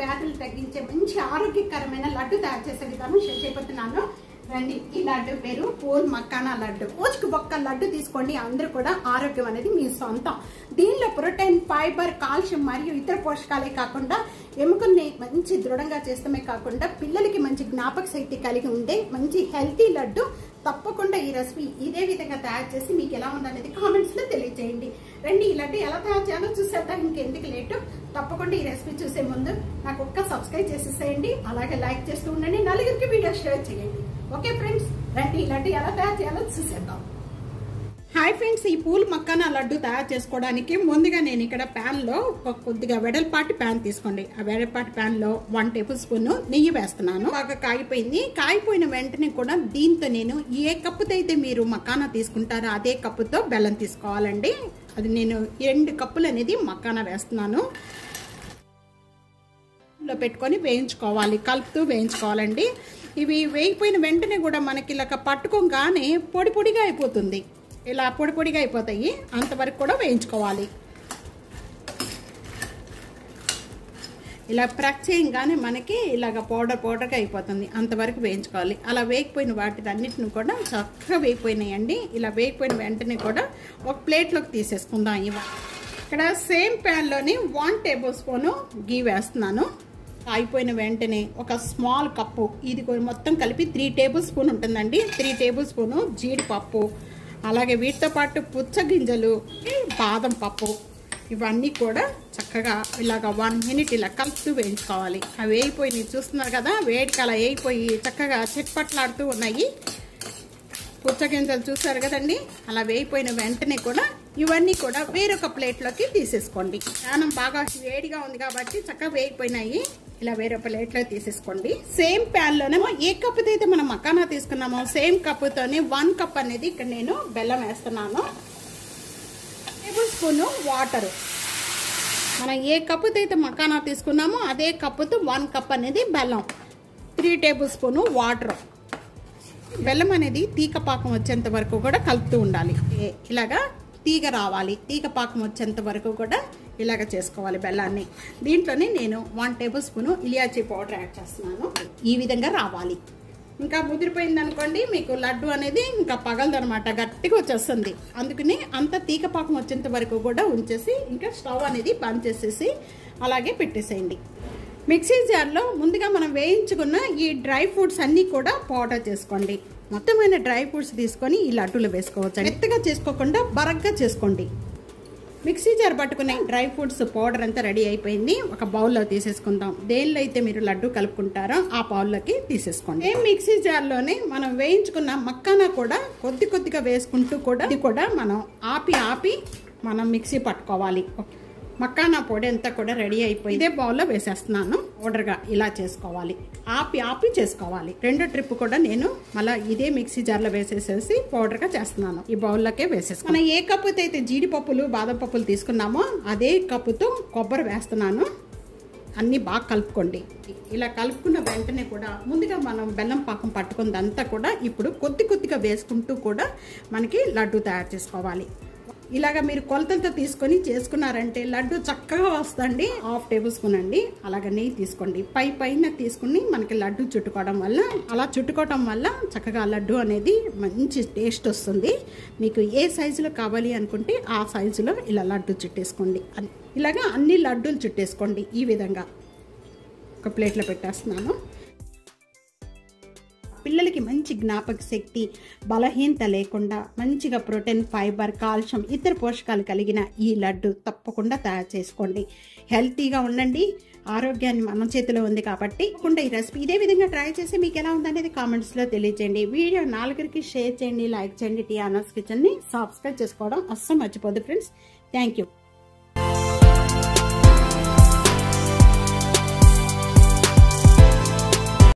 వ్యాధులు తగ్గించే మంచి ఆరోగ్యకరమైన లడ్డు తయారు చేసే విధానం షేర్ చేయబోతున్నాను. రండి, ఈ లడ్డు పేరు పూల్ మక్కానా లడ్డు. రోజుకు ఒక్క లడ్డు తీసుకోండి, అందరూ కూడా ఆరోగ్యం అనేది మీ సొంతం. దీనిలో ప్రోటీన్, ఫైబర్, కాల్షియం మరియు ఇతర పోషకాలే కాకుండా ఎముకల్ని మంచి దృఢంగా చేస్తమే కాకుండా పిల్లలకి మంచి జ్ఞాపక శక్తి కలిగి ఉండే మంచి హెల్తీ లడ్డు. తప్పకుండా ఈ రెసిపీ ఇదే విధంగా తయారు చేసి మీకు ఎలా ఉందనేది కామెంట్స్ లో తెలియజేయండి. రండి, ఈ లడ్డు ఎలా తయారు చేయాలో చూసేద్దాం. ఇంకెందుకు లేటు, తప్పకుండా ఈ రెసిపీ చూసే ముందు నాకు ఒక్క సబ్స్క్రైబ్ చేసేసేయండి. అలాగే లైక్ చేస్తూ ఉండండి, నలుగురికి వీడియో షేర్ చేయండి. ఓకే ఫ్రెండ్స్, రండి ఈ లడ్డు ఎలా తయారు చేయాలో చూసేద్దాం. హాయ్ ఫ్రెండ్స్, ఈ పూల్ మక్కానా లడ్డు తయారు చేసుకోవడానికి ముందుగా నేను ఇక్కడ ప్యాన్ లో కొద్దిగా వెడల్పాటి ప్యాన్ తీసుకోండి. ఆ వెడల్పాటి ప్యాన్ లో 1 టేబుల్ స్పూన్ నెయ్యి వేస్తున్నాను. బాగా కాగిపోయింది. కాగిపోయిన వెంటనే కూడా దీంతో నేను ఏ కప్పుతో అయితే మీరు మక్కానా తీసుకుంటారో అదే కప్పుతో బెల్లం తీసుకోవాలండి. అది నేను 2 కప్పులు అనేది మక్కానా వేస్తున్నాను. లో పెట్టుకొని వేయించుకోవాలి, కలుపుతూ వేయించుకోవాలండి. ఇవి వేగిపోయిన వెంటనే కూడా మనకి ఇలా పట్టుకోగానే పొడి పొడిగా అయిపోతుంది. ఇలా పొడి పొడిగా అయిపోతాయి, అంతవరకు కూడా వేయించుకోవాలి. ఇలా ప్రెస్ చేయగానే మనకి ఇలాగ పౌడర్గా అయిపోతుంది, అంతవరకు వేయించుకోవాలి. అలా వేగిపోయిన వాటినన్నిటిని కూడా చక్కగా వేగిపోయినాయండి. ఇలా వేగిపోయిన వెంటనే కూడా ఒక ప్లేట్లోకి తీసేసుకుందాం. ఇక్కడ సేమ్ ప్యాన్లోని 1 టేబుల్ స్పూను గీ వేస్తున్నాను. అయిపోయిన వెంటనే ఒక స్మాల్ కప్పు, ఇది మొత్తం కలిపి 3 టేబుల్ స్పూన్ ఉంటుందండి. 3 టేబుల్ స్పూను జీడిపప్పు, అలాగే వీటితో పాటు పుచ్చగింజలు, బాదం పప్పు, ఇవన్నీ కూడా చక్కగా ఇలాగ 1 మినిట్ ఇలా కలుపుతూ వేయించుకోవాలి. అవి వేయిపోయి చూస్తున్నారు కదా, వేడికి అలా వేయిపోయి చక్కగా చిట్పట్లాడుతూ ఉన్నాయి. పుచ్చగింజలు చూసారు కదండి, అలా వేయిపోయిన వెంటనే కూడా ఇవన్నీ కూడా వేరొక ప్లేట్లోకి తీసేసుకోండి. ప్యానం బాగా వేడిగా ఉంది కాబట్టి చక్కగా వేయిపోయినాయి. ఇలా వేరే ప్లేట్లో తీసేసుకోండి. సేమ్ ప్యాన్ లోనే ఏ కప్పుతో అయితే మనం మక్కానా తీసుకున్నామో సేమ్ కప్పుతోనే 1 కప్ అనేది ఇక్కడ నేను బెల్లం వేస్తున్నాను. టేబుల్ స్పూన్ వాటరు, మనం ఏ కప్పుతో అయితే మక్కానా తీసుకున్నామో అదే కప్పుతో 1 కప్ అనేది బెల్లం. 3 టేబుల్ స్పూన్ వాటర్. బెల్లం అనేది తీగ పాకం వచ్చేంత వరకు కూడా కలుపుతూ ఉండాలి. ఇలాగా తీగ రావాలి, తీగ పాకం వచ్చేంత వరకు కూడా ఇలాగ చేసుకోవాలి బెల్లాన్ని. దీంట్లోనే నేను 1 టేబుల్ స్పూన్ ఇలాచీ పౌడర్ యాడ్ చేస్తున్నాను. ఈ విధంగా రావాలి. ఇంకా ముదిరిపోయింది అనుకోండి, మీకు లడ్డు అనేది ఇంకా పగలదనమాట, గట్టిగా వచ్చేస్తుంది. అందుకని అంత తీగ పాకం వచ్చేంత వరకు కూడా ఉంచేసి ఇంకా స్టవ్ అనేది బంద్ చేసేసి అలాగే పెట్టేసేయండి. మిక్సీ జార్లో ముందుగా మనం వేయించుకున్న ఈ డ్రై ఫ్రూట్స్ అన్నీ కూడా పౌడర్ చేసుకోండి. మొత్తమైన డ్రై ఫ్రూట్స్ తీసుకొని ఈ లడ్డూలు వేసుకోవచ్చు. మెత్తగా చేసుకోకుండా బరగ్గా చేసుకోండి. మిక్సీ జార్ పట్టుకునే డ్రై ఫ్రూట్స్ పౌడర్ అంతా రెడీ అయిపోయింది. ఒక బౌల్లో తీసేసుకుందాం. దేనిలో అయితే మీరు లడ్డు కలుపుకుంటారో ఆ బౌల్లోకి తీసేసుకోండి. ఏ మిక్సీ జార్లోనే మనం వేయించుకున్న మక్కానా కూడా కొద్దిగా వేసుకుంటూ కూడా ఇది కూడా మనం ఆపి మనం మిక్సీ పట్టుకోవాలి. మక్కానా పొడి అంతా కూడా రెడీ అయిపోయి ఇదే బౌల్లో వేసేస్తున్నాను. పౌడర్గా ఇలా చేసుకోవాలి, ఆపి చేసుకోవాలి. 2వ ట్రిప్ కూడా నేను మళ్ళీ ఇదే మిక్సీ జార్లో వేసేసేసి పౌడర్గా చేస్తున్నాను. ఈ బౌల్లోకే వేసేసుకున్నాను. మనం ఏ కప్పుతో అయితే జీడిపప్పులు, బాదం పప్పులు తీసుకున్నామో అదే కప్పుతో కొబ్బరి వేస్తున్నాను. అన్నీ బాగా కలుపుకోండి. ఇలా కలుపుకున్న వెంటనే కూడా ముందుగా మనం బెల్లం పాకం పట్టుకుందంతా కూడా ఇప్పుడు కొద్దిగా వేసుకుంటూ కూడా మనకి లడ్డు తయారు చేసుకోవాలి. ఇలాగ మీరు కొలతలతో తీసుకొని చేసుకున్నారంటే లడ్డు చక్కగా వస్తుంది. 1/2 టేబుల్ స్పూన్ అండి. అలాగ నెయ్యి తీసుకోండి. పైన తీసుకుని మనకి లడ్డు చుట్టుకోవడం వల్ల చక్కగా లడ్డు అనేది మంచి టేస్ట్ వస్తుంది. మీకు ఏ సైజులో కావాలి అనుకుంటే ఆ సైజులో ఇలా లడ్డు చుట్టేసుకోండి. ఇలాగా అన్ని లడ్డూలు చుట్టేసుకోండి. ఈ విధంగా ఒక ప్లేట్లో పెట్టేస్తున్నాను. పిల్లలకి మంచి జ్ఞాపక శక్తి, బలహీనత లేకుండా మంచిగా ప్రోటీన్, ఫైబర్, కాల్షియం, ఇతర పోషకాలు కలిగిన ఈ లడ్డు తప్పకుండా తయారు చేసుకోండి. హెల్తీగా ఉండండి. ఆరోగ్యాన్ని మన చేతిలో ఉంది కాబట్టి తప్పకుండా ఈ రెసిపీ ఇదే విధంగా ట్రై చేసి మీకు ఎలా ఉందనేది కామెంట్స్లో తెలియజేయండి. వీడియో 4కి షేర్ చేయండి, లైక్ చేయండి. టియానాస్ కిచెన్ని సబ్స్క్రైబ్ చేసుకోవడం అస్సలు మర్చిపోద్దు ఫ్రెండ్స్. Thank you.